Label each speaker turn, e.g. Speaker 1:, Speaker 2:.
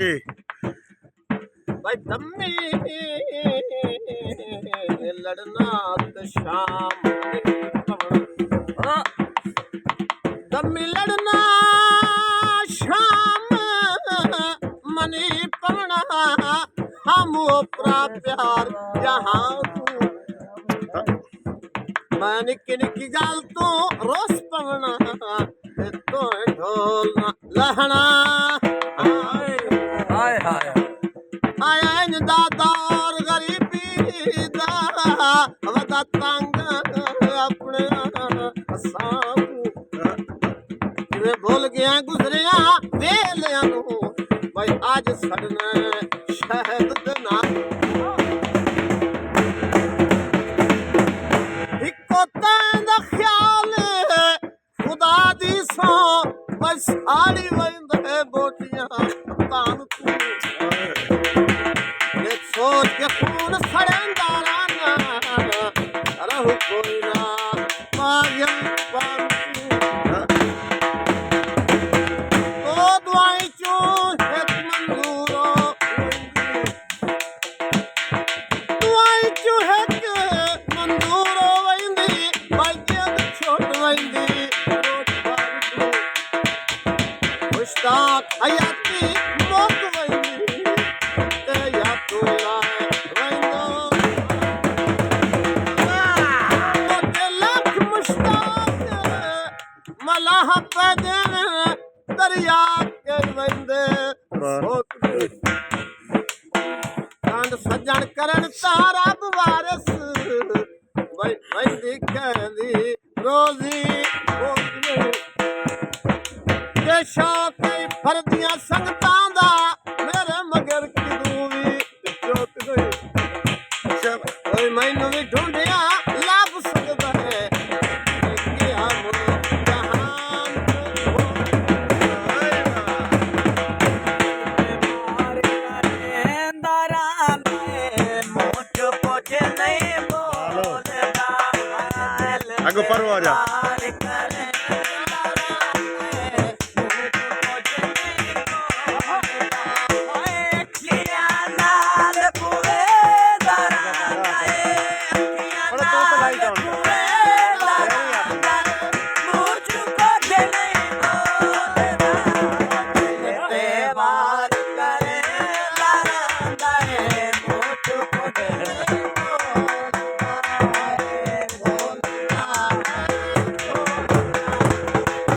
Speaker 1: भाई दम्मी लड़ना तो शाम दम्मी लड़ना शाम मनी पवना हम ओपरा प्यार यहाँ मैं निकी निकी गाल तो रोस पवना तो ढोल लहना
Speaker 2: हाय हाय
Speaker 1: आया दादा और गरीबी दा वदा तंग अपने जिवें भुल गया गुजरिया वेलियां नूं भाई अज सड़ना शहद दे नाल इको दा ख्याल खुदा दी सो बस साड़ी वंदे बोटियां तान तू सोच के खून सड़ेंदा राना रहु कोई ना मारियम तो दुआई चो एक मंजूरो दुआई चो एक मंजूरो वंदी बाइयत छोट वंदी मुश्ताक हयाती मौत वंदी ते या तोला मलाह पैदे दरिया के वंदे कांड सज्जन करन तारा वारिस भाई वंदी कहंदी रोजी ये शौक फरदियां संगतां